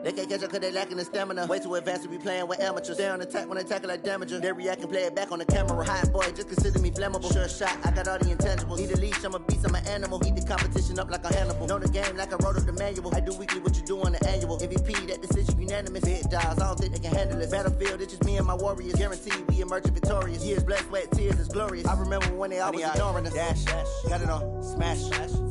They can't catch up cause they lacking the stamina. Way too advanced to be playing with amateurs. Stay on attack when they tackle like damager. They react and play it back on the camera. Hot boy, just consider me flammable. Sure shot, I got all the intangibles. Need a leash, I'm a beast, I'm an animal. Eat the competition up like a Hannibal. Know the game like I wrote up the manual. I do weekly what you do on the annual. MVP, that decision unanimous. Big jobs, I don't think they can handle it. Battlefield, it's just me and my warriors. Guaranteed we emerging victorious. Years, blood, sweat, tears, it's glorious. I remember when they always ignoring us. Dash, got it on, smash,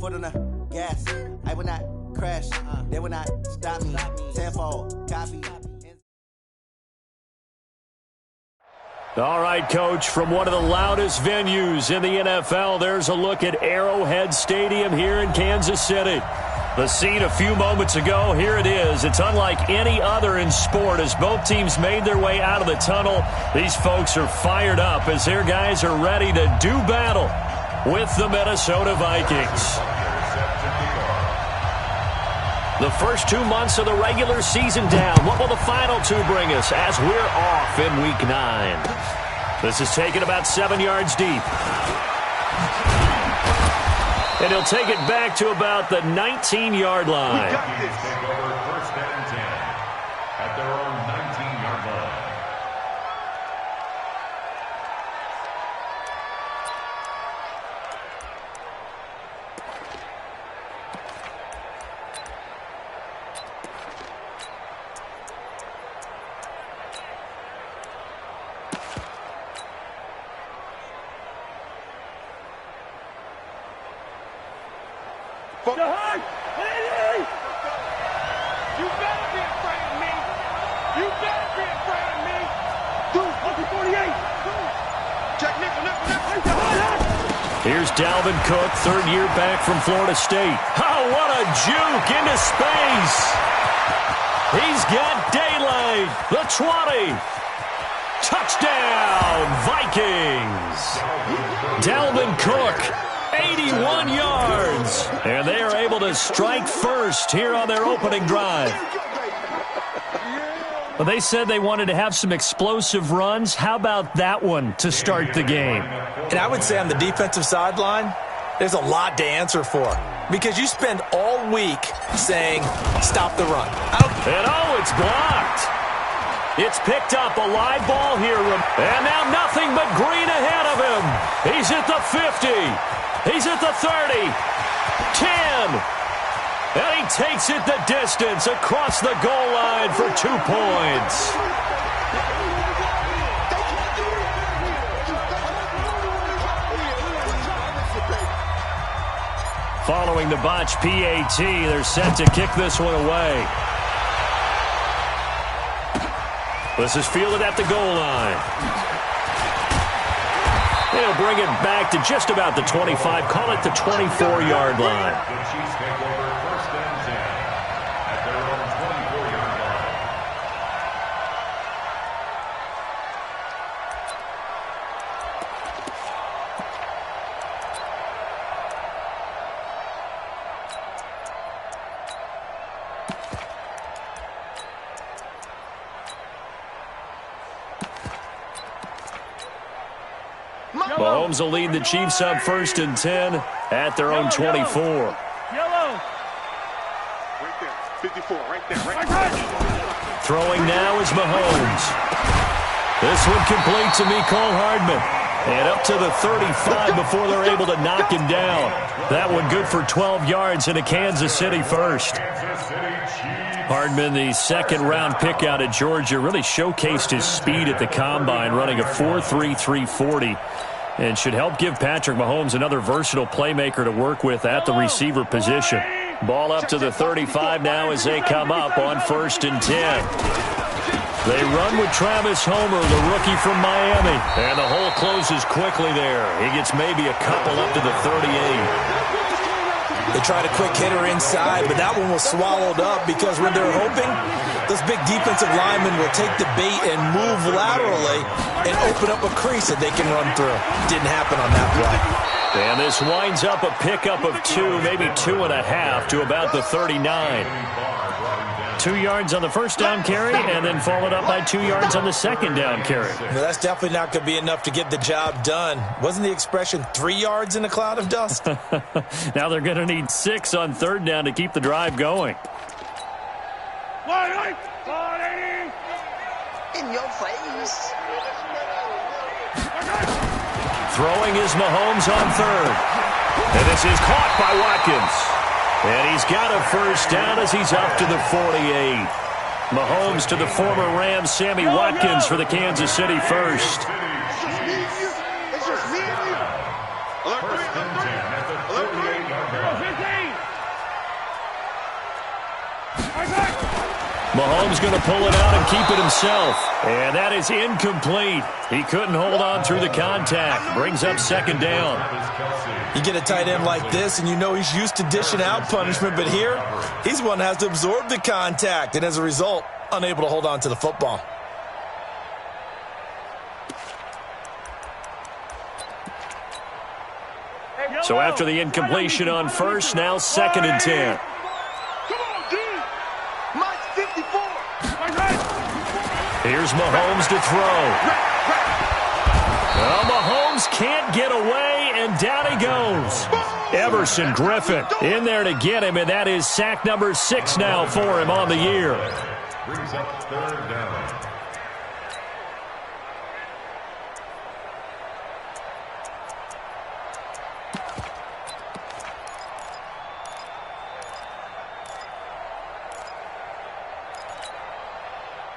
foot on the gas. I will not crash, they will not stop me. Tenfold, copy. All right, Coach, from one of the loudest venues in the NFL, there's a look at Arrowhead Stadium here in Kansas City. The scene a few moments ago, here it is. It's unlike any other in sport as both teams made their way out of the tunnel. These folks are fired up as their guys are ready to do battle with the Minnesota Vikings. The first 2 months of the regular season down. What will the final two bring us as we're off in Week 9? This is taken about 7 yards deep. And he'll take it back to about the 19-yard line. We got this. Take over first and 10 at their own 19-yard line. You better be afraid of me. You better be afraid of me. Dude, 48. Check nickel. Here's Dalvin Cook, third year back from Florida State. Oh, what a juke into space. He's got daylight. The 20. Touchdown, Vikings. Dalvin Cook. 81 yards. And they are able to strike first here on their opening drive. Well, they said they wanted to have some explosive runs. How about that one to start the game? And I would say on the defensive sideline, there's a lot to answer for. Because you spend all week saying, stop the run. And oh, it's blocked. It's picked up, a live ball here. And now nothing but green ahead of him. He's at the 50. He's at the 30, 10, and he takes it the distance across the goal line for 2 points. Following the botch PAT, they're set to kick this one away. This is fielded at the goal line. They'll bring it back to just about the 25. Call it the 24-yard line. The Chiefs take over first and 10 at their own 24-yard line. Mahomes will lead the Chiefs up first and 10 at their own 24. Yellow. Right there. 54. Right there. Throwing now is Mahomes. This one complete to Mecole Hardman. And up to the 35 before they're able to knock him down. That one good for 12 yards and a Kansas City first. Hardman, the second-round pick out of Georgia, really showcased his speed at the Combine, running a 4.3 340, and should help give Patrick Mahomes another versatile playmaker to work with at the receiver position. Ball up to the 35 now as they come up on first and 10. They run with Travis Homer, the rookie from Miami, and the hole closes quickly there. He gets maybe a couple up to the 38. They tried a quick hitter inside, but that one was swallowed up because when they're hoping, those big defensive linemen will take the bait and move laterally and open up a crease that they can run through. Didn't happen on that play. And this winds up a pickup of 2, maybe 2.5 to about the 39. 2 yards on the first down carry and then followed up by 2 yards on the second down carry. Well, that's definitely not going to be enough to get the job done. Wasn't the expression 3 yards in a cloud of dust? Now they're going to need 6 on third down to keep the drive going. In your face. Throwing is Mahomes on third. And this is caught by Watkins. And he's got a first down as he's up to the 48. Mahomes to the former Rams, Sammy Watkins for the Kansas City first. Mahomes going to pull it out and keep it himself. And that is incomplete. He couldn't hold on through the contact. Brings up second down. You get a tight end like this, and you know he's used to dishing out punishment, but here, he's one that has to absorb the contact, and as a result, unable to hold on to the football. So after the incompletion on first, now 2nd and 10. Here's Mahomes to throw. Well, Mahomes can't get away, and down he goes. Everson Griffin in there to get him, and that is sack number 6 now for him on the year. Brings up third down.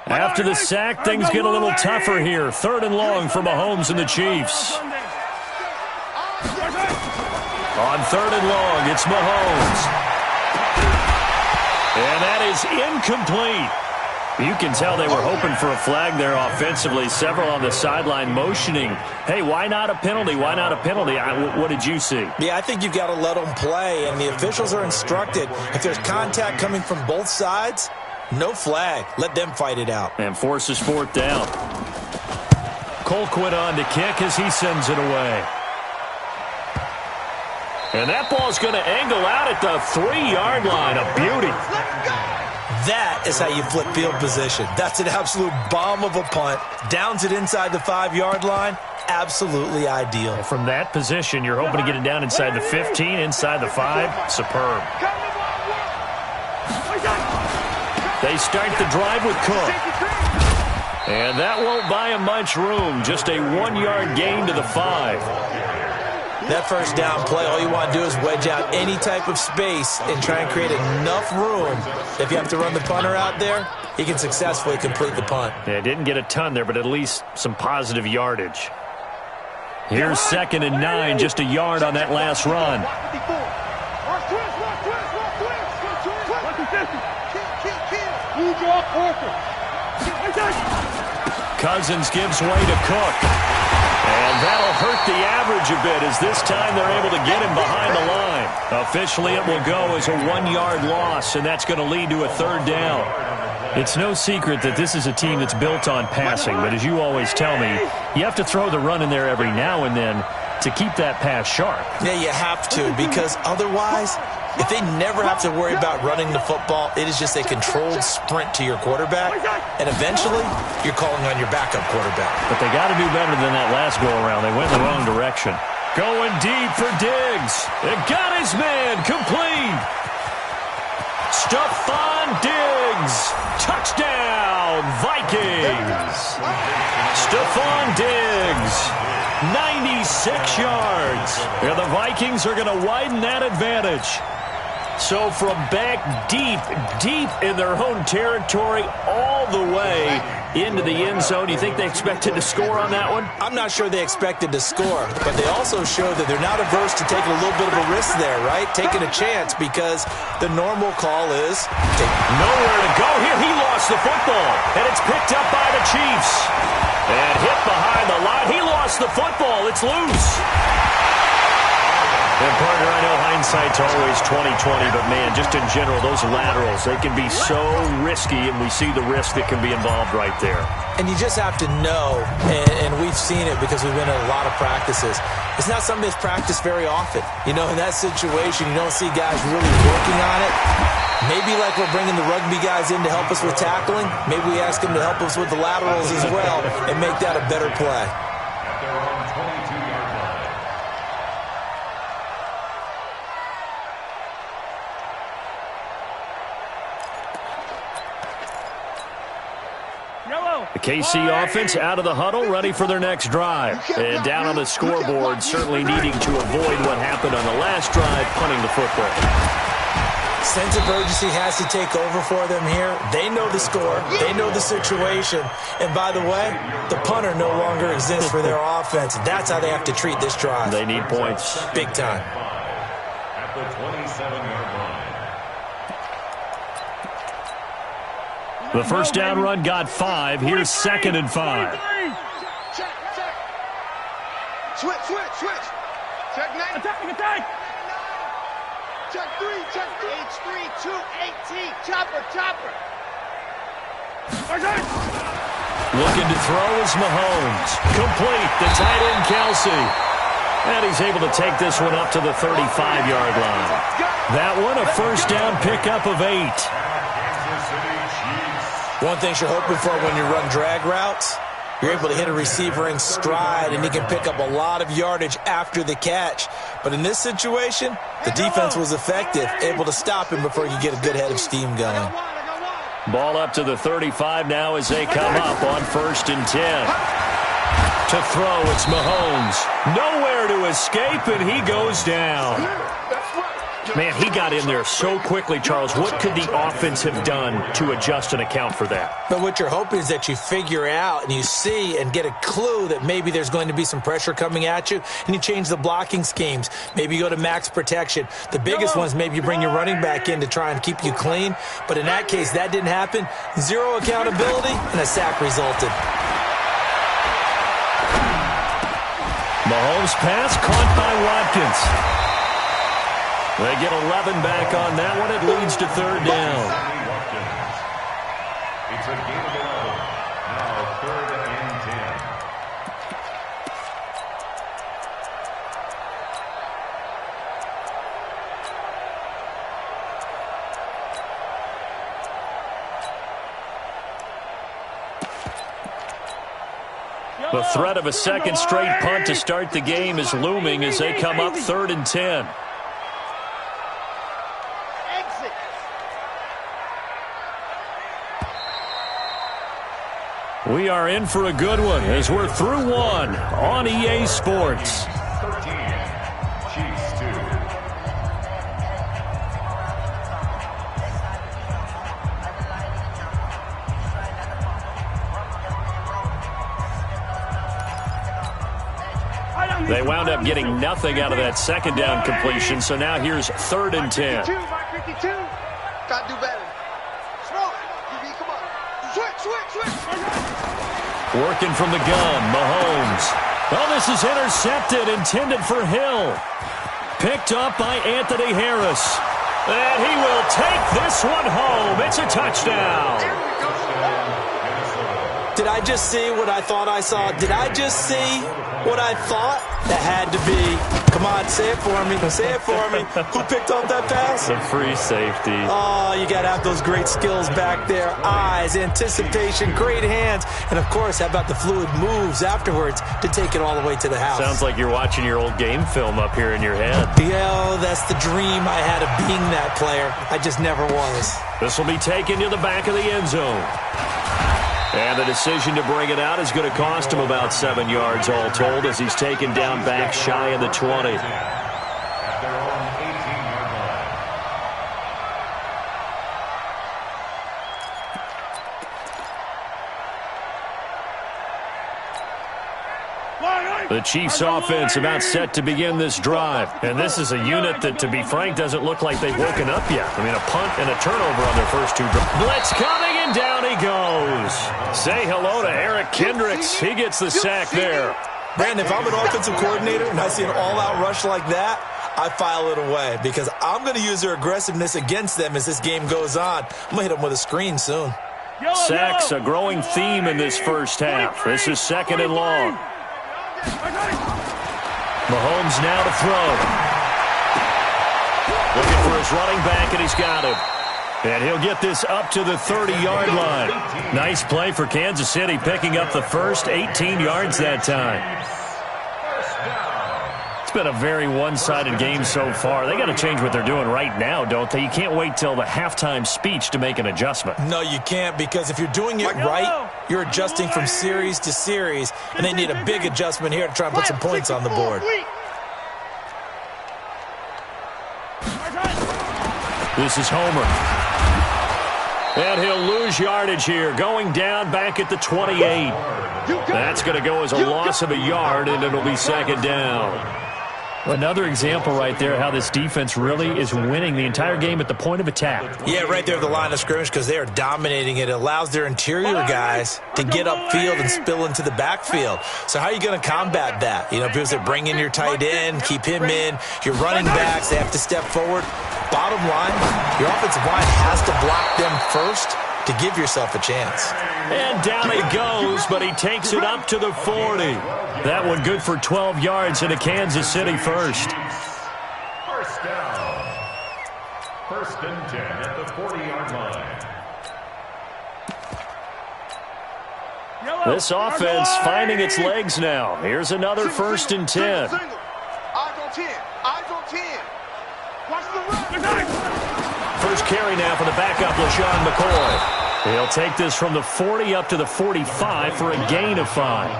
After the sack, things get a little tougher here. 3rd and long for Mahomes and the Chiefs. On 3rd and long, it's Mahomes. And that is incomplete. You can tell they were hoping for a flag there offensively. Several on the sideline motioning. Hey, why not a penalty? Why not a penalty? What did you see? Yeah, I think you've got to let them play, and the officials are instructed. If there's contact coming from both sides, no flag. Let them fight it out. And forces 4th down. Colquitt on to kick as he sends it away. And that ball's going to angle out at the 3-yard line. A beauty. That is how you flip field position. That's an absolute bomb of a punt. Downs it inside the 5-yard line. Absolutely ideal. And from that position, you're hoping to get it down inside the 15, inside the 5. Superb. They start the drive with Cook. And that won't buy him much room. Just a 1-yard gain to the 5. That first down play, all you want to do is wedge out any type of space and try and create enough room. If you have to run the punter out there, he can successfully complete the punt. Yeah, didn't get a ton there, but at least some positive yardage. Here's 2nd and 9, just a yard on that last run. Cousins gives way to Cook. And that'll hurt the average a bit as this time they're able to get him behind the line. Officially, it will go as a 1-yard loss, and that's going to lead to a 3rd down. It's no secret that this is a team that's built on passing, but as you always tell me, you have to throw the run in there every now and then to keep that pass sharp. Yeah, you have to, because otherwise, if they never have to worry about running the football, it is just a controlled sprint to your quarterback, and eventually, you're calling on your backup quarterback. But they got to do better than that last go-around. They went in the wrong direction. Going deep for Diggs. It got his man complete. Stephon Diggs. Touchdown, Vikings. Stephon Diggs. 96 yards. And the Vikings are going to widen that advantage. So from back deep in their own territory all the way into the end zone, you think they expected to score on that one? I'm not sure they expected to score, but they also showed that they're not averse to taking a little bit of a risk there, right? Taking a chance, because the normal call is nowhere to go here. He lost the football, and it's picked up by the Chiefs. And hit behind the line. He lost the football. It's loose. And, partner, I know hindsight's always 20/20, but, man, just in general, those laterals, they can be so risky, and we see the risk that can be involved right there. And you just have to know, and we've seen it because we've been at a lot of practices, it's not something that's practiced very often. You know, in that situation, you don't see guys really working on it. Maybe like we're bringing the rugby guys in to help us with tackling, maybe we ask them to help us with the laterals as well and make that a better play. At their own 22-yard line. The KC offense out of the huddle, ready for their next drive. And down on the scoreboard, certainly needing to avoid what happened on the last drive, punting the football. Sense of urgency has to take over for them here. They know the score. They know the situation. And by the way, the punter no longer exists for their offense. That's how they have to treat this drive. They need points. Big time. At the 27-yard line. The first down run got 5. Here's 2nd and 5. Check. Switch. Check 9. Attack. Check 3. H3, 218. Chopper. Looking to throw is Mahomes. Complete. The tight end, Kelsey. And he's able to take this one up to the 35-yard line. That one, a first down pickup of 8. One thing you're hoping for when you run drag routes, you're able to hit a receiver in stride, and he can pick up a lot of yardage after the catch. But in this situation, the defense was effective, able to stop him before you get a good head of steam going. Ball up to the 35 now as they come up on 1st and 10. To throw, it's Mahomes. Nowhere to escape, and he goes down. Man, he got in there so quickly, Charles. What could the offense have done to adjust and account for that? But what you're hoping is that you figure out and you see and get a clue that maybe there's going to be some pressure coming at you, and you change the blocking schemes. Maybe you go to max protection. The biggest ones, maybe you bring your running back in to try and keep you clean. But in that case, that didn't happen. Zero accountability, and a sack resulted. Mahomes' pass caught by Watkins. They get 11 back on that one. It leads to 3rd down. It's a gain of 11. Now 3rd and 10. The threat of a second straight punt to start the game is looming as they come up 3rd and 10. We are in for a good one as we're through one on EA Sports. 13, Chiefs 2. They wound up getting nothing out of that second down completion, so now here's 3rd and 10. 52. Gotta do better. Smoke. QB, come on. Switch. Working from the gun, Mahomes. Oh, this is intercepted, intended for Hill. Picked up by Anthony Harris. And he will take this one home. It's a touchdown. Did I just see what I thought I saw? Did I just see what I thought? That had to be. Come on, say it for me. Say it for me. Who picked up that pass? The free safety. Oh, you got to have those great skills back there. Eyes, anticipation, great hands. And, of course, how about the fluid moves afterwards to take it all the way to the house? Sounds like you're watching your old game film up here in your head. Yeah, that's the dream I had of being that player. I just never was. This will be taken to the back of the end zone. And the decision to bring it out is going to cost him about 7 yards all told as he's taken down back shy of the 20. At their own 18-yard line. The Chiefs offense about set to begin this drive. And this is a unit that, to be frank, doesn't look like they've woken up yet. I mean, a punt and a turnover on their first two drives. Blitz coming, and down he goes. Say hello to Eric Kendricks. He gets the sack there. Brandon, if I'm an offensive coordinator and I see an all-out rush like that, I file it away because I'm going to use their aggressiveness against them as this game goes on. I'm going to hit them with a screen soon. Sacks, a growing theme in this first half. This is 2nd and long. Mahomes now to throw. Looking for his running back, and he's got him. And he'll get this up to the 30-yard line. Nice play for Kansas City, picking up the first 18 yards that time. It's been a very one-sided game so far. They got to change what they're doing right now, don't they? You can't wait till the halftime speech to make an adjustment. No, you can't, because if you're doing it right, you're adjusting from series to series, and they need a big adjustment here to try and put some points on the board. This is Homer. And he'll lose yardage here, going down back at the 28. That's going to go as a loss of a yard, and it'll be second down. Another example right there how this defense really is winning the entire game at the point of attack. Yeah, right there at the line of scrimmage, because they are dominating it. It allows their interior guys to get upfield and spill into the backfield. So how are you going to combat that? You know, people say bring in your tight end, keep him in. Your running backs, they have to step forward. Bottom line, your offensive line has to block them first to give yourself a chance. And down he goes, but he takes it up to the 40. That one good for 12 yards into Kansas City first. First down. First and 10 at the 40-yard line. This offense finding its legs now. Here's another first and 10. Eyes on 10. Eyes on 10. Watch the run. First carry now for the backup, LaShawn McCoy. He'll take this from the 40 up to the 45 for a gain of 5.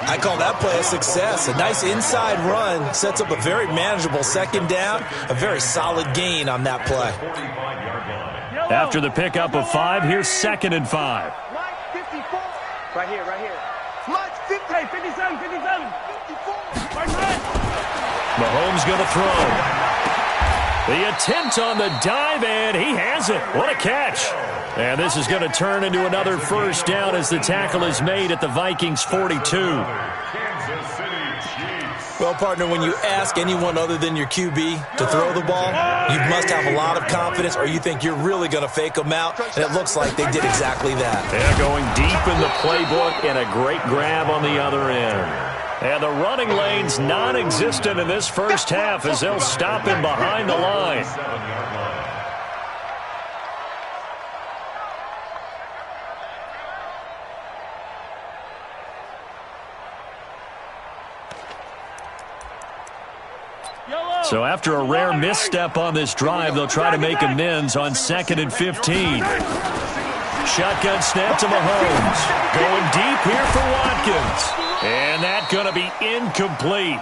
I call that play a success. A nice inside run sets up a very manageable second down, a very solid gain on that play. After the pickup of 5, here's second and 5. Right here, right here. Flight 50. Hey, 57, 57. 54. Right side. Mahomes going to throw. The attempt on the dive, and he has it. What a catch. And this is going to turn into another first down as the tackle is made at the Vikings 42. Kansas City Chiefs. Well, partner, when you ask anyone other than your QB to throw the ball, you must have a lot of confidence, or you think you're really going to fake them out, and it looks like they did exactly that. They're going deep in the playbook, and a great grab on the other end. And the running lane's non-existent in this first half as they'll stop him behind the line. So after a rare misstep on this drive, they'll try to make amends on 2nd and 15. Shotgun snap to Mahomes. Going deep here for Watkins. And that's going to be incomplete.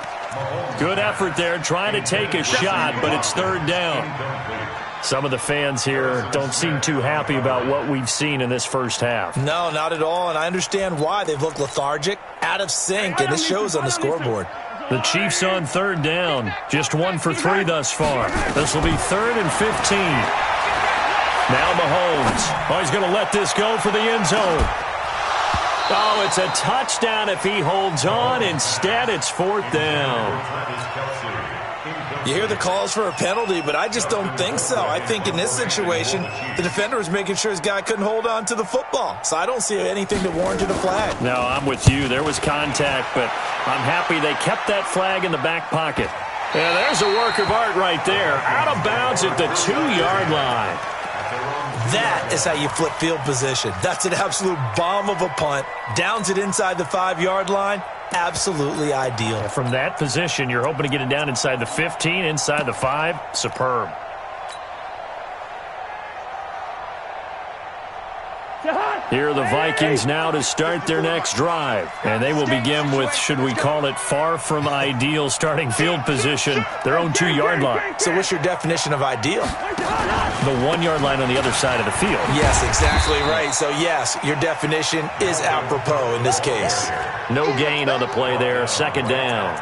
Good effort there trying to take a shot, but it's third down. Some of the fans here don't seem too happy about what we've seen in this first half. No, not at all, and I understand why. They've looked lethargic, out of sync, and this shows on the scoreboard. The Chiefs on third down. Just 1 for 3 thus far. This will be 3rd and 15. Now Mahomes. Oh, he's going to let this go for the end zone. Oh, it's a touchdown if he holds on. Instead, it's 4th down. You hear the calls for a penalty, but I just don't think so. I think in this situation, the defender was making sure his guy couldn't hold on to the football. So I don't see anything that warranted a flag. No, I'm with you. There was contact, but I'm happy they kept that flag in the back pocket. Yeah, there's a work of art right there. Out of bounds at the 2-yard line. That is how you flip field position. That's an absolute bomb of a punt. Downs it inside the 5-yard line. Absolutely ideal. From that position, you're hoping to get it down inside the 15, inside the 5. Superb. Here are the Vikings now to start their next drive. And they will begin with, should we call it, far from ideal starting field position, their own 2-yard line. So what's your definition of ideal? The 1-yard line on the other side of the field. Yes, exactly right. So, yes, your definition is apropos in this case. No gain on the play there. 2nd down.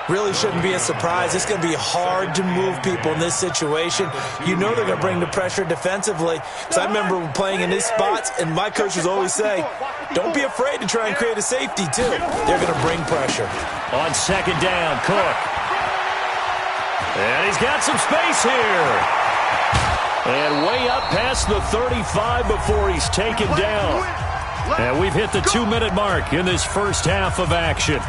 Really shouldn't be a surprise. It's going to be hard to move people in this situation. You know they're going to bring the pressure defensively. So I remember playing in these spots, and my coaches always say, don't be afraid to try and create a safety, too. They're going to bring pressure. On 2nd down, Cook. And he's got some space here. And way up past the 35 before he's taken down. And we've hit the 2-minute mark in this first half of action.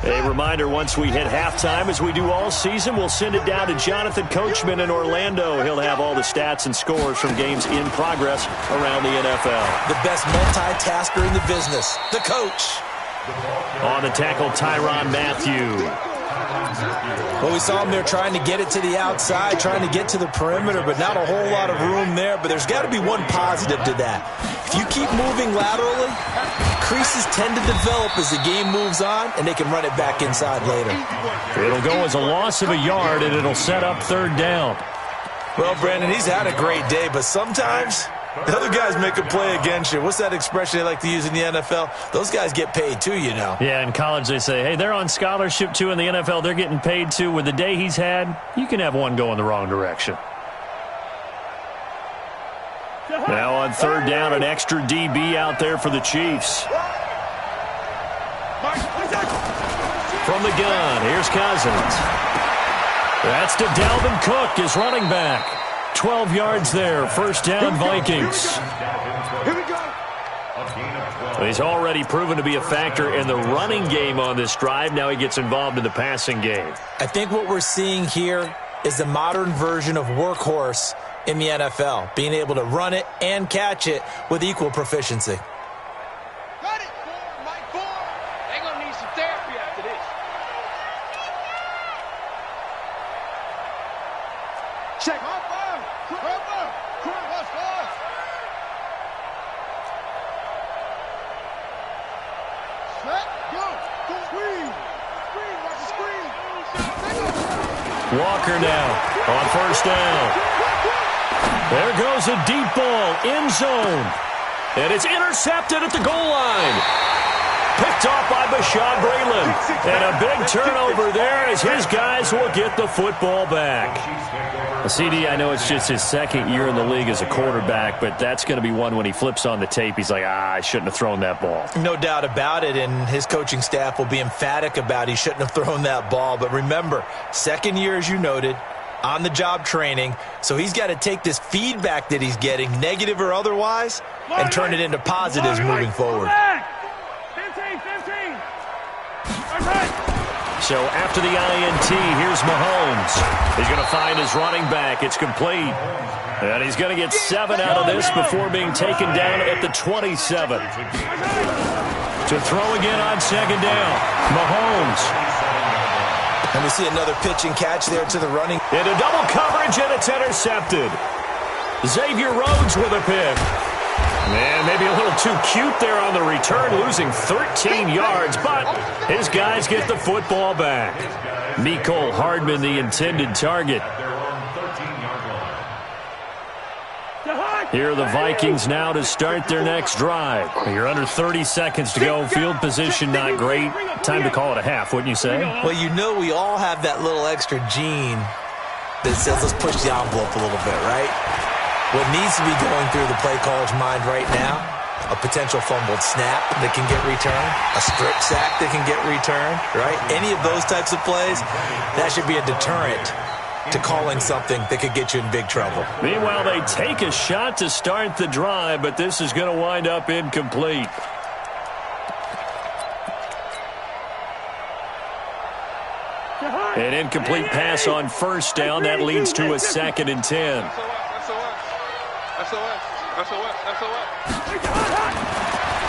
A reminder, once we hit halftime, as we do all season, we'll send it down to Jonathan Coachman in Orlando. He'll have all the stats and scores from games in progress around the NFL. The best multitasker in the business, the coach. On the tackle, Tyrann Mathieu. Well, we saw him there trying to get it to the outside, trying to get to the perimeter, but not a whole lot of room there. But there's got to be one positive to that. If you keep moving laterally, creases tend to develop as the game moves on, and they can run it back inside later. It'll go as a loss of a yard, and it'll set up third down. Well, Brandon, he's had a great day, but sometimes the other guys make a play against you. What's that expression they like to use in the NFL? Those guys get paid too, you know. Yeah, in college they say, hey, they're on scholarship too. In the NFL, they're getting paid too. With the day he's had, you can have one go in the wrong direction. Now on third down, an extra DB out there for the Chiefs. From the gun, here's Cousins. That's to Dalvin Cook, his running back. 12 yards there, first down Vikings. Here we go. He's already proven to be a factor in the running game on this drive. Now he gets involved in the passing game. I think what we're seeing here is the modern version of workhorse in the NFL, being able to run it and catch it with equal proficiency. Got it. Mike 4. They're going to need some therapy after this. Check. Walker now on first down. There goes a deep ball, end zone. And it's intercepted at the goal line. Picked off by Bashaud Breeland. And a big turnover there as his guys will get the football back. CD, I know it's just his second year in the league as a quarterback, but that's going to be one when he flips on the tape. He's like, I shouldn't have thrown that ball. No doubt about it, and his coaching staff will be emphatic about he shouldn't have thrown that ball. But remember, second year, as you noted, on-the-job training, so he's got to take this feedback that he's getting, negative or otherwise, and turn it into positives moving forward. 15. So after the INT, here's Mahomes. He's going to find his running back. It's complete. And he's going to get 7 out of this before being taken down at the 27. To throw again on second down. Mahomes. And we see another pitch and catch there to the running. Into double coverage, and it's intercepted. Xavier Rhodes with a pick. Man, maybe a little too cute there on the return, losing 13 yards, but his guys get the football back. Mecole Hardman, the intended target. Here are the Vikings now to start their next drive. You're under 30 seconds to go. Field position not great. Time to call it a half, wouldn't you say? Well, you know we all have that little extra gene that says let's push the envelope a little bit, right? What needs to be going through the play caller's mind right now, a potential fumbled snap that can get returned, a strip sack that can get returned, right? Any of those types of plays, that should be a deterrent to calling something that could get you in big trouble. Meanwhile, they take a shot to start the drive, but this is going to wind up incomplete. An incomplete pass on first down. That leads to a 2nd and 10.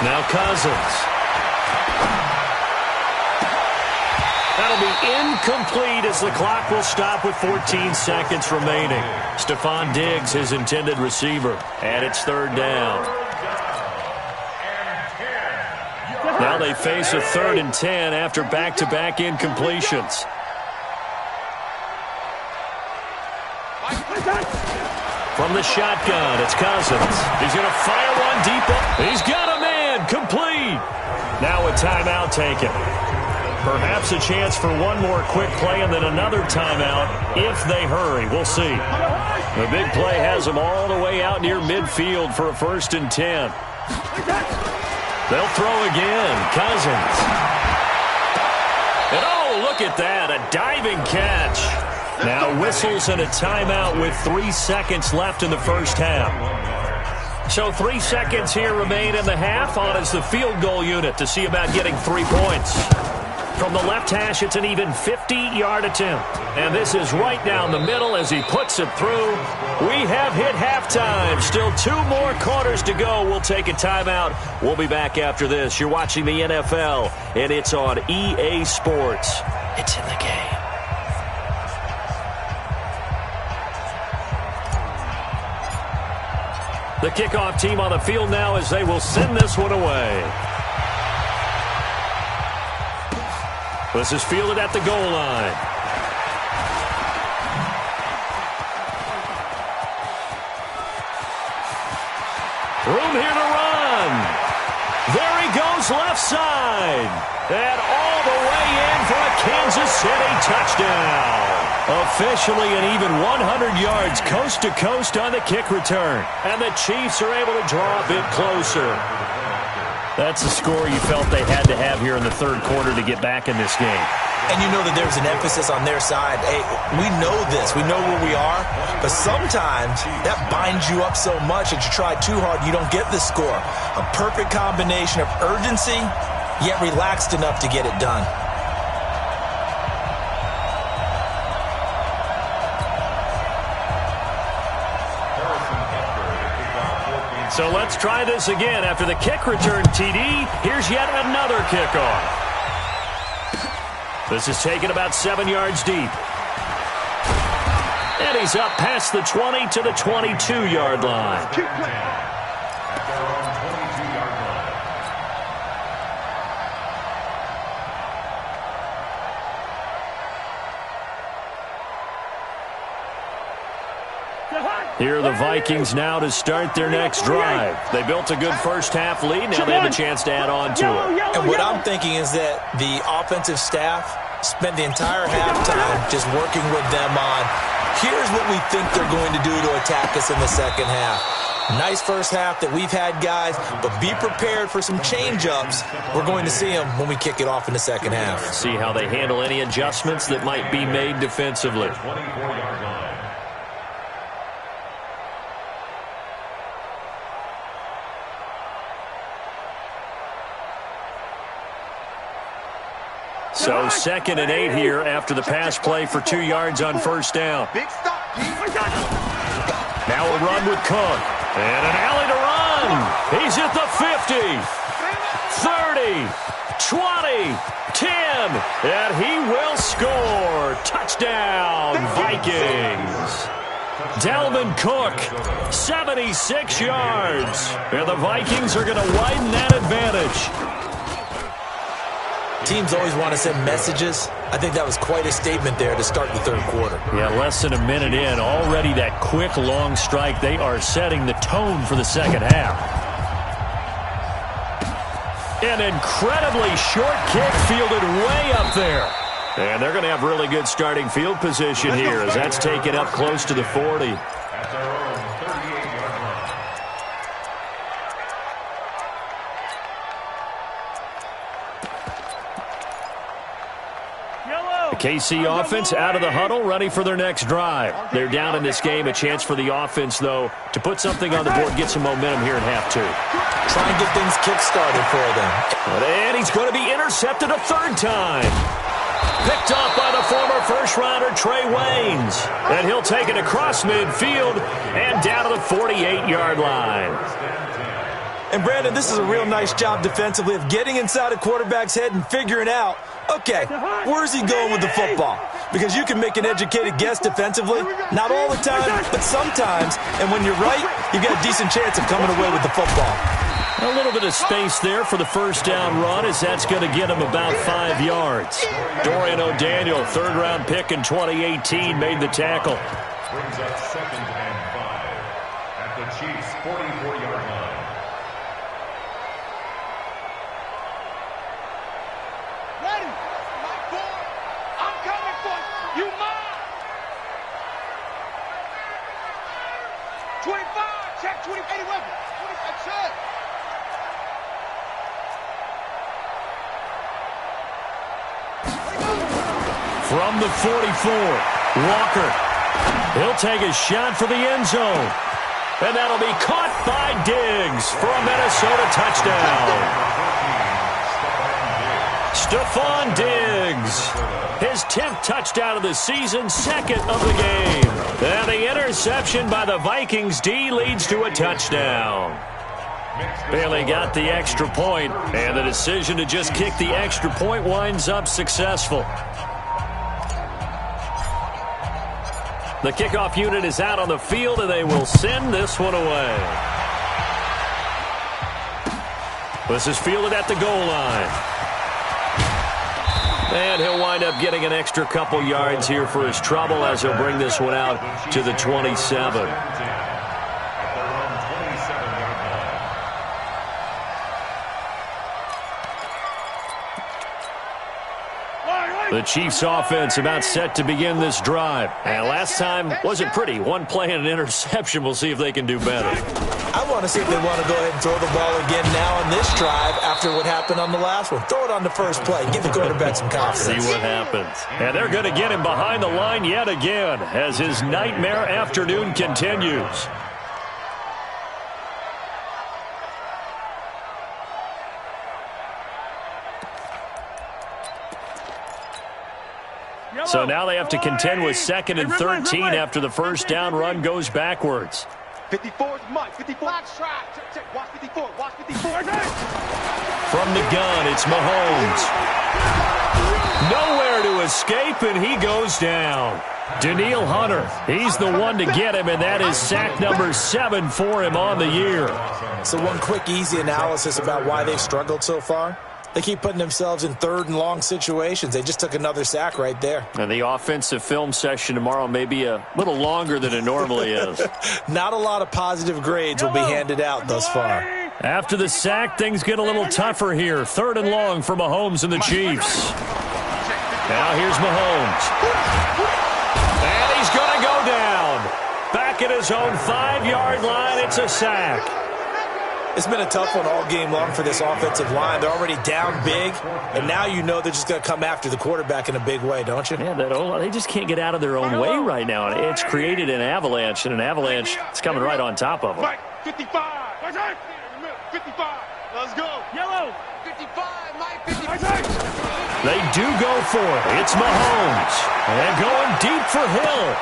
Now Cousins. That'll be incomplete as the clock will stop with 14 seconds remaining. Stephon Diggs, his intended receiver. And it's third down. Now they face a 3rd and 10 after back-to-back incompletions. From the shotgun, it's Cousins. He's going to fire one deep. He's got a man. Complete. Now a timeout taken. Perhaps a chance for one more quick play and then another timeout if they hurry. We'll see. The big play has them all the way out near midfield for a 1st and 10. They'll throw again. Cousins. And oh, look at that. A diving catch. Now whistles and a timeout with 3 seconds left in the first half. So 3 seconds here remain in the half. On is the field goal unit to see about getting 3 points. From the left hash, it's an even 50-yard attempt. And this is right down the middle as he puts it through. We have hit halftime. Still 2 more quarters to go. We'll take a timeout. We'll be back after this. You're watching the NFL, and it's on EA Sports. It's in the game. The kickoff team on the field now as they will send this one away. This is fielded at the goal line. Room here to run. There he goes left side. And all the way in for a Kansas City touchdown. Officially an even 100 yards coast to coast on the kick return. And the Chiefs are able to draw a bit closer. That's the score you felt they had to have here in the third quarter to get back in this game. And you know that there's an emphasis on their side. Hey, we know this. We know where we are. But sometimes that binds you up so much that you try too hard, you don't get the score. A perfect combination of urgency, yet relaxed enough to get it done. So let's try this again. After the kick return TD, here's yet another kickoff. This is taken about 7 yards deep. And he's up past the 20 to the 22-yard line. Here are the Vikings now to start their next drive. They built a good first-half lead. Now they have a chance to add on to it. And what I'm thinking is that the offensive staff spent the entire halftime just working with them on, here's what we think they're going to do to attack us in the second half. Nice first half that we've had, guys, but be prepared for some change-ups. We're going to see them when we kick it off in the second half. See how they handle any adjustments that might be made defensively. So 2nd and 8 here after the pass play for 2 yards on first down. Now a run with Cook. And an alley to run. He's at the 50, 30, 20, 10. And he will score. Touchdown, Vikings. Dalvin Cook, 76 yards. And the Vikings are going to widen that advantage. Teams always want to send messages. I think that was quite a statement there to start the third quarter. Yeah, less than a minute in. Already that quick, long strike. They are setting the tone for the second half. An incredibly short kick fielded way up there. And they're going to have really good starting field position here as that's taken up close to the 40. KC offense out of the huddle, ready for their next drive. They're down in this game. A chance for the offense, though, to put something on the board, get some momentum here in half 2. Try and get things kick-started for them. And he's going to be intercepted a third time. Picked off by the former first-rounder Trey Waynes. And he'll take it across midfield and down to the 48-yard line. And, Brandon, this is a real nice job defensively of getting inside a quarterback's head and figuring out, okay, where's he going with the football? Because you can make an educated guess defensively. Not all the time, but sometimes. And when you're right, you've got a decent chance of coming away with the football. A little bit of space there for the first down run as that's going to get him about 5 yards. Dorian O'Daniel, third-round pick in 2018, made the tackle. Brings up 2nd and 5 at the Chiefs' 44-yard line. From the 44, Walker. He'll take a shot for the end zone. And that'll be caught by Diggs for a Minnesota touchdown. Stephon Diggs. His 10th touchdown of the season, 2nd of the game. And the interception by the Vikings D leads to a touchdown. Bailey got the extra point, and the decision to just kick the extra point winds up successful. The kickoff unit is out on the field, and they will send this one away. This is fielded at the goal line. And he'll wind up getting an extra couple yards here for his trouble as he'll bring this one out to the 27. The Chiefs offense about set to begin this drive. And last time wasn't pretty. One play and an interception. We'll see if they can do better. I want to see if they want to go ahead and throw the ball again now on this drive after what happened on the last one. Throw it on the first play. Give the quarterback some confidence. See what happens. And they're going to get him behind the line yet again as his nightmare afternoon continues. So now they have to contend with 2nd and 13 after the first down run goes backwards. 54 is Mike. 54. Watch 54. Watch 54. From the gun, it's Mahomes. Nowhere to escape, and he goes down. Danielle Hunter, he's the one to get him, and that is sack number 7 for him on the year. So one quick, easy analysis about why they've struggled so far. They keep putting themselves in 3rd and long situations. They just took another sack right there. And the offensive film session tomorrow may be a little longer than it normally is. Not a lot of positive grades will be handed out thus far. After the sack, things get a little tougher here. 3rd and long for Mahomes and the Chiefs. Now here's Mahomes. And he's going to go down. Back at his own 5-yard line, it's a sack. It's been a tough one all game long for this offensive line. They're already down big, and now you know they're just going to come after the quarterback in a big way, don't you? Yeah, they just can't get out of their own way right now. And it's created an avalanche, and an avalanche is coming right on top of them. 55. 55. Let's go. Yellow. 55. Mike, 55. They do go for it. It's Mahomes. And going deep for Hill.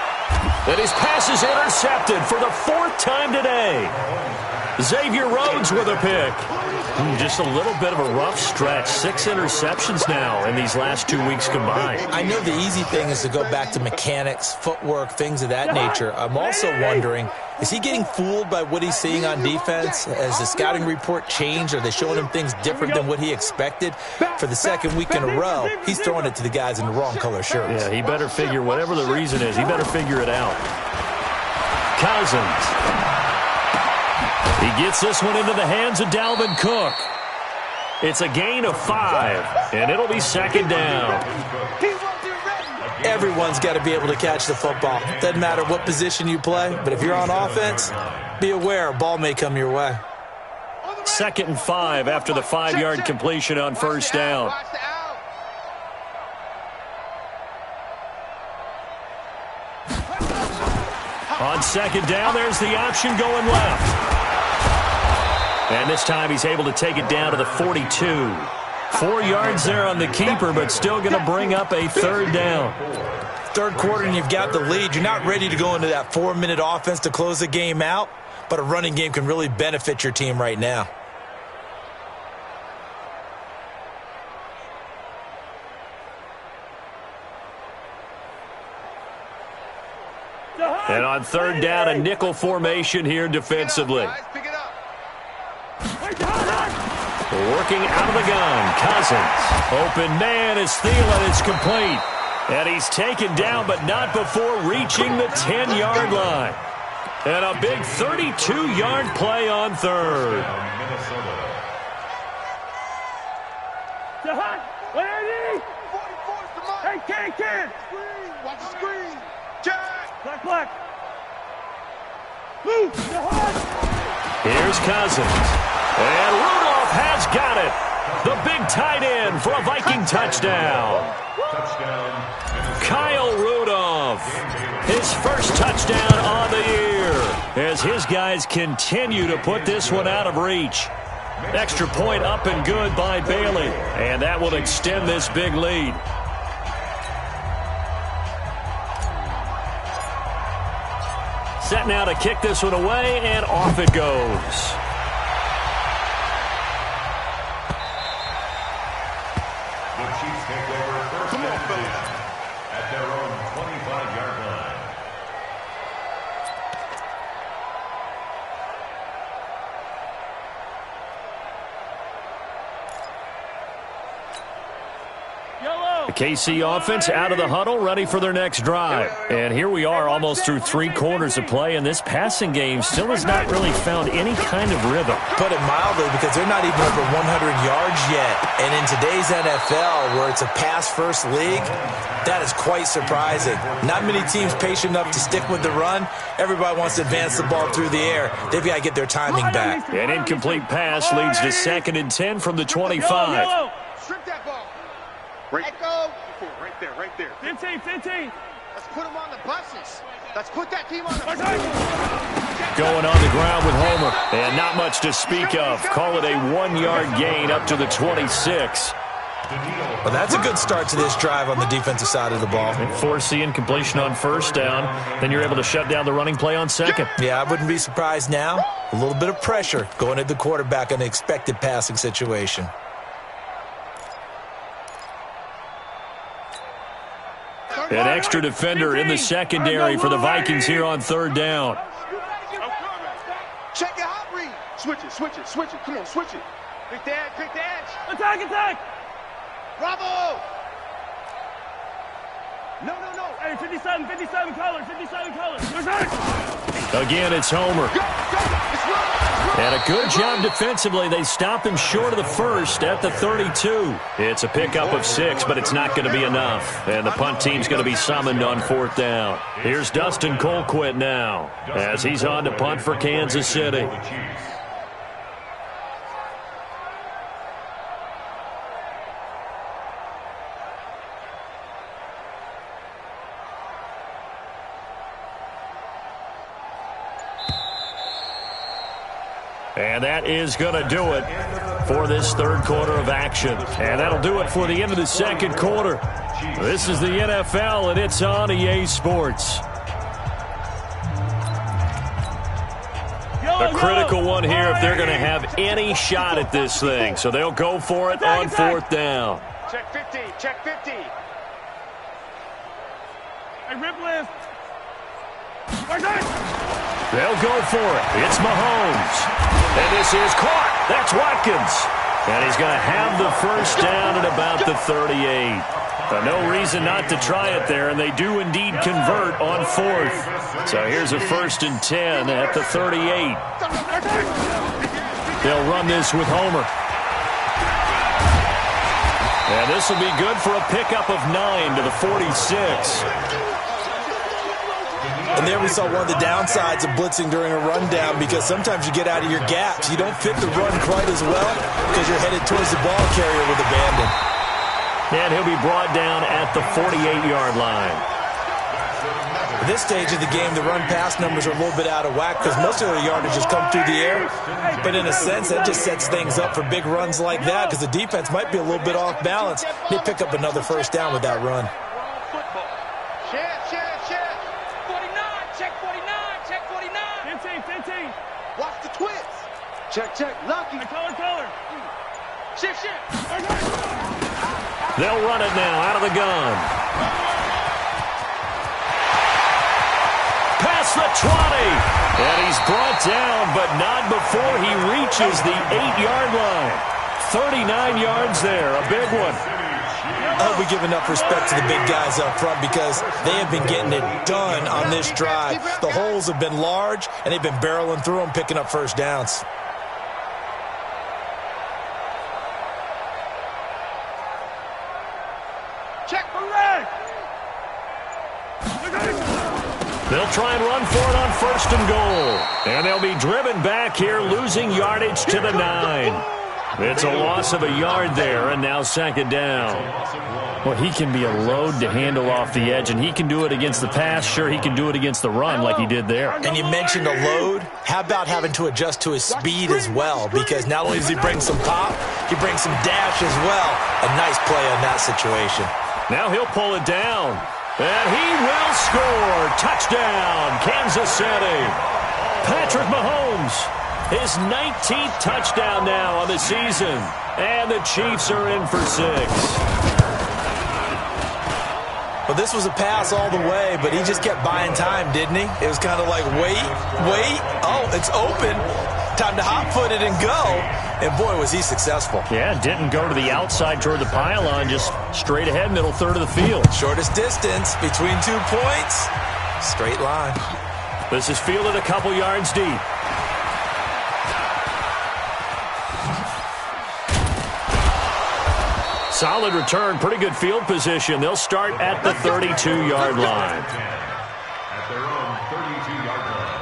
And his pass is intercepted for the 4th time today. Xavier Rhodes with a pick. Just a little bit of a rough stretch. 6 interceptions now in these last 2 weeks combined. I know the easy thing is to go back to mechanics, footwork, things of that nature. I'm also wondering, is he getting fooled by what he's seeing on defense? Has the scouting report changed? Are they showing him things different than what he expected? For the 2nd week in a row, he's throwing it to the guys in the wrong color shirts. Yeah, he better figure, whatever the reason is, he better figure it out. Cousins. He gets this one into the hands of Dalvin Cook. It's a gain of 5, and it'll be 2nd down. Everyone's got to be able to catch the football. Doesn't matter what position you play, but if you're on offense, be aware a ball may come your way. 2nd and 5 after the 5-yard completion on first down. On 2nd down, there's the option going left. And this time he's able to take it down to the 42. 4 yards there on the keeper, but still going to bring up a 3rd down. 3rd quarter and you've got the lead. You're not ready to go into that 4-minute offense to close the game out, but a running game can really benefit your team right now. And on 3rd down, a nickel formation here defensively. Working out of the gun, Cousins. Open man is Thielen. It's complete. And he's taken down, but not before reaching the 10-yard line. And a big 32-yard play on 3rd. Hey, Ken. Watch the screen. Jack. Black. Move. Here's Cousins. And Rudolph has got it. The big tight end for a Viking touchdown. Kyle Rudolph. His first touchdown on the year as his guys continue to put this one out of reach. Extra point up and good by Bailey. And that will extend this big lead. Set now to kick this one away, and off it goes. The Chiefs take over first and 10 at their own 25-yard line. The KC offense out of the huddle, ready for their next drive. And here we are almost through 3 quarters of play, and this passing game still has not really found any kind of rhythm. Put it mildly, because they're not even over 100 yards yet. And in today's NFL, where it's a pass-first league, that is quite surprising. Not many teams patient enough to stick with the run. Everybody wants to advance the ball through the air. They've got to get their timing back. An incomplete pass leads to 2nd and 10 from the 25. Strip that ball. Let go. Right there, right there. 15. Let's put them on the buses. Let's put that team on the buses. Going on the ground with Homer. And not much to speak of. Call it a 1-yard gain up to the 26. Well, that's a good start to this drive on the defensive side of the ball. Force the incompletion on first down. Then you're able to shut down the running play on second. Yeah, I wouldn't be surprised now. A little bit of pressure going at the quarterback in an expected passing situation. An extra defender in the secondary for the Vikings here on 3rd down. Check your hot read. Switch it. Come on, switch it. Quick the edge. Attack. Bravo. No. Hey, 57 colors. Again, it's Homer. Go. And a good job defensively. They stop him short of the first at the 32. It's a pickup of 6, but it's not going to be enough. And the punt team's going to be summoned on 4th down. Here's Dustin Colquitt now as he's on to punt for Kansas City. And that is going to do it for this 3rd quarter of action. And that'll do it for the end of the 2nd quarter. This is the NFL, and it's on EA Sports. A critical one here if they're going to have any shot at this thing. So they'll go for it on 4th down. Check 50. Hey, rip list. They'll go for it. It's Mahomes. And this is caught. That's Watkins. And he's going to have the first down at about the 38. No reason not to try it there, and they do indeed convert on 4th. So here's a 1st and 10 at the 38. They'll run this with Homer. And this will be good for a pickup of 9 to the 46. And there we saw one of the downsides of blitzing during a rundown, because sometimes you get out of your gaps. You don't fit the run quite as well because you're headed towards the ball carrier with abandon. And he'll be brought down at the 48-yard line. At this stage of the game, the run-pass numbers are a little bit out of whack because most of their yardage has come through the air. But in a sense, that just sets things up for big runs like that because the defense might be a little bit off balance. They pick up another first down with that run. Watch the twist. Check. Lucky. Color. Shift. They'll run it now out of the gun. Past the 20. And he's brought down, but not before he reaches the 8-yard line. 39 yards there, a big one. I hope we give enough respect to the big guys up front because they have been getting it done on this drive. The holes have been large, and they've been barreling through them, picking up first downs. Check for red. They'll try and run for it on 1st and goal. And they'll be driven back here, losing yardage to the 9. It's a loss of a yard there, and now second down. Well, he can be a load to handle off the edge, and he can do it against the pass. Sure, he can do it against the run like he did there. And you mentioned a load. How about having to adjust to his speed as well? Because not only does he bring some pop, he brings some dash as well. A nice play on that situation. Now he'll pull it down. And he will score. Touchdown, Kansas City. Patrick Mahomes, his 19th touchdown now on the season. And the Chiefs are in for 6. Well, this was a pass all the way, but he just kept buying time, didn't he? It was kind of like, wait. Oh, it's open. Time to hot-foot it and go. And, boy, was he successful. Yeah, didn't go to the outside toward the pylon, just straight ahead, middle third of the field. Shortest distance between 2 points. Straight line. This is fielded a couple yards deep. Solid return, pretty good field position. They'll start at the 32-yard line. At their own 32-yard line.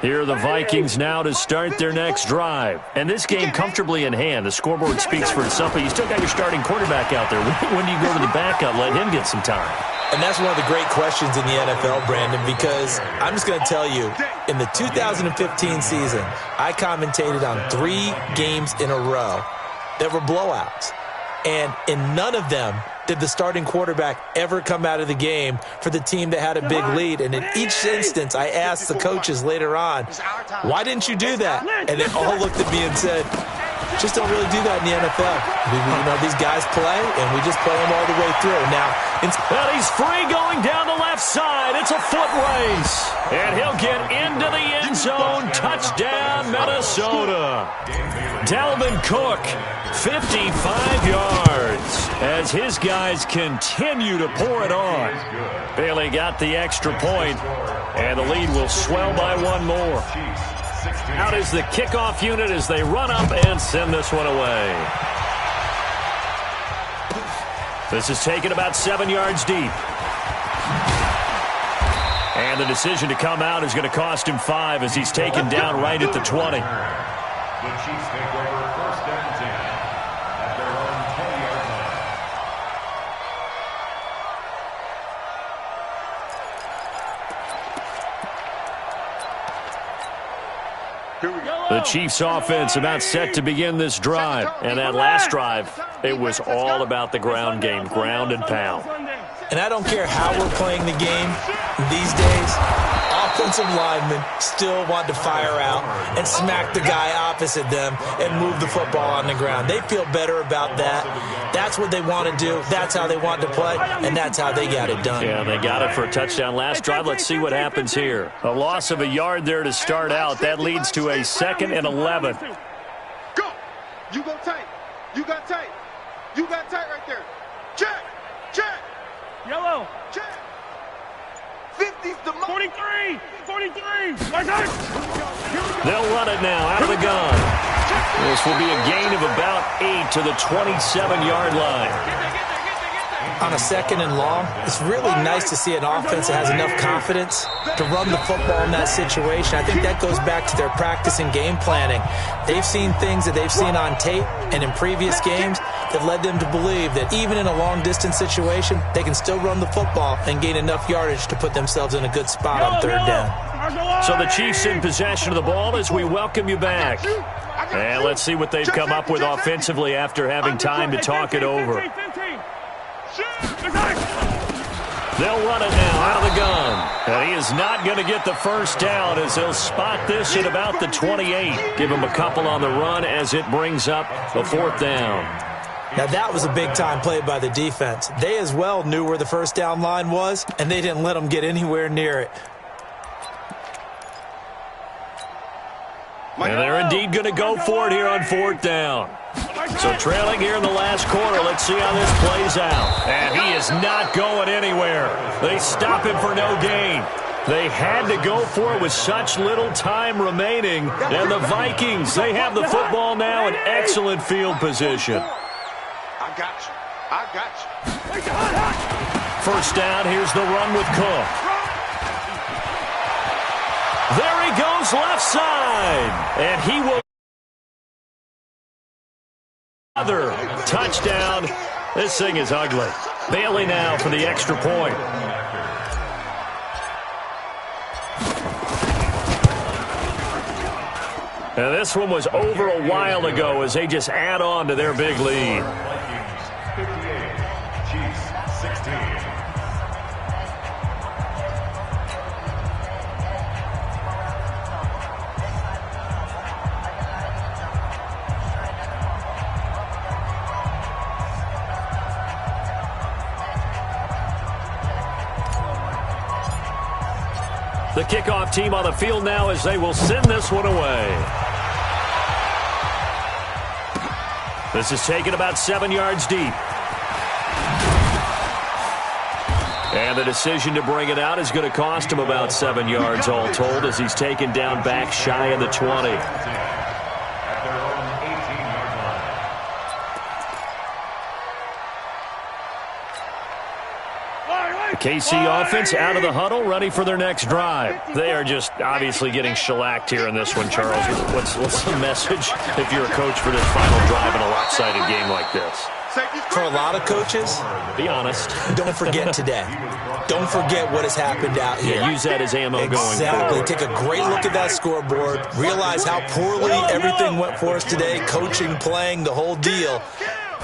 Here are the Vikings now to start their next drive. And this game comfortably in hand. The scoreboard speaks for itself, but you still got your starting quarterback out there. When do you go to the backup, let him get some time? And that's one of the great questions in the NFL, Brandon, because I'm just going to tell you, in the 2015 season, I commentated on 3 games in a row that were blowouts. And in none of them did the starting quarterback ever come out of the game for the team that had a big lead. And in each instance, I asked the coaches later on, why didn't you do that? And they all looked at me and said, just don't really do that in the NFL. These guys play, and we just play them all the way through. Now, and he's free going down the left side. It's a foot race. And he'll get into the end zone. Touchdown, Minnesota. Dalvin Cook, 55 yards, as his guys continue to pour it on. Bailey got the extra point, and the lead will swell by 1 more. Out is the kickoff unit as they run up and send this one away. This is taken about 7 yards deep. And the decision to come out is going to cost him 5 as he's taken down right at the 20. The Chiefs take over 1st and 10 at their own 20-yard line. The Chiefs offense about set to begin this drive. And that last drive, it was all about the ground game, ground and pound. And I don't care how we're playing the game these days, offensive linemen still want to fire out and smack the guy opposite them and move the football on the ground. They feel better about that. That's what they want to do. That's how they want to play, and that's how they got it done. Yeah, they got it for a touchdown last drive. Let's see what happens here. A loss of a yard there to start out. That leads to a 2nd and 11. Go! You go tight. You got tight. You got tight right there. Check! Check! Yellow! Check! 50's the 43! 43! They'll run it now out of the gun. This will be a gain of about 8 to the 27-yard line. On a 2nd and long, it's really nice to see an offense that has enough confidence to run the football in that situation. I think that goes back to their practice and game planning. They've seen things that they've seen on tape and in previous games that led them to believe that even in a long-distance situation, they can still run the football and gain enough yardage to put themselves in a good spot on 3rd down. So the Chiefs in possession of the ball as we welcome you back. And let's see what they've come up with offensively after having time to talk it over. They'll run it now out of the gun. And he is not going to get the first down as they'll spot this at about the 28. Give him a couple on the run as it brings up a 4th down. Now that was a big-time play by the defense. They as well knew where the first down line was, and they didn't let them get anywhere near it. And they're indeed going to go for it here on 4th down. So trailing here in the last quarter, let's see how this plays out. And he is not going anywhere. They stop him for no gain. They had to go for it with such little time remaining. And the Vikings, they have the football now in excellent field position. I got you. I got you. First down, here's the run with Cook. There he goes left side. And he will. Another touchdown. This thing is ugly. Bailey now for the extra point. And this one was over a while ago as they just add on to their big lead. Vikings 58, Chiefs 16. The kickoff team on the field now as they will send this one away. This is taken about 7 yards deep. And the decision to bring it out is going to cost him about 7 yards all told as he's taken down back shy of the 20. At their own 18-yard line. The KC offense out of the huddle, ready for their next drive. They are just obviously getting shellacked here in this one, Charles. What's the message if you're a coach for this final drive in a lopsided game like this? For a lot of coaches, be honest. Don't forget today. Don't forget what has happened out here. Yeah, use that as ammo going Exactly. forward. Take a great look at that scoreboard. Realize how poorly everything went for us today. Coaching, playing, the whole deal.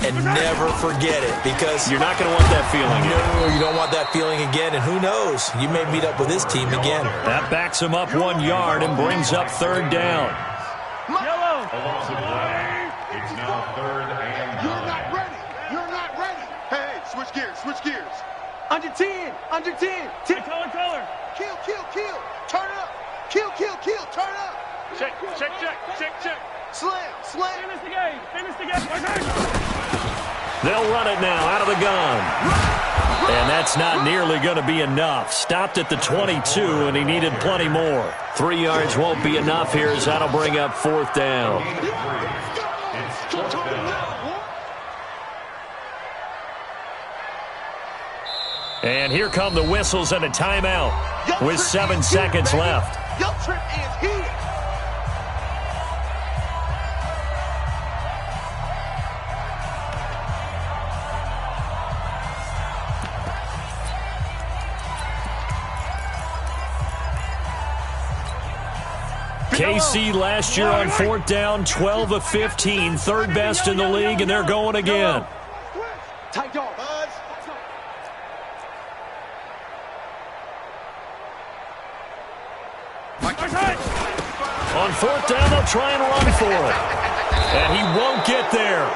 And never forget it because you're not going to want that feeling again. No, you don't want that feeling again. And who knows? You may meet up with this team again. That backs him up 1 yard and brings up third down. Yellow. Offensive play. It's now 3rd and 9. You're not ready. You're not ready. Hey, switch gears. Switch gears. Under 10. Under 10. Color. Kill. Turn up. Kill. Turn up. Check. Slam. Finish the game. They'll run it now out of the gun. And that's not nearly going to be enough. Stopped at the 22, and he needed plenty more. 3 yards won't be enough here as that'll bring up 4th down. It's 4th down. And here come the whistles and a timeout with 7 seconds left. Your trip is here. KC last year on 4th down, 12 of 15, third best in the league, and they're going again. Tight dog. On 4th down, they'll try and run for it. And he won't get there.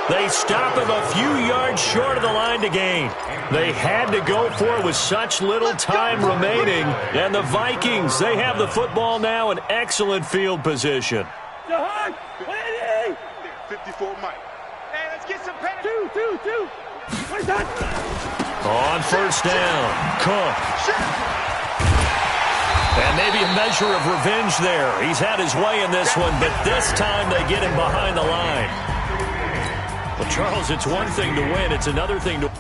They stop him a few yards short of the line to gain. They had to go for it with such little time remaining. And the Vikings, they have the football now in excellent field position. 54 Mike. Hey, let's get some penalty. Two. On 1st down, Cook. And maybe a measure of revenge there. He's had his way in this one, but this time they get him behind the line. Well, Charles, it's one thing to win. It's another thing to...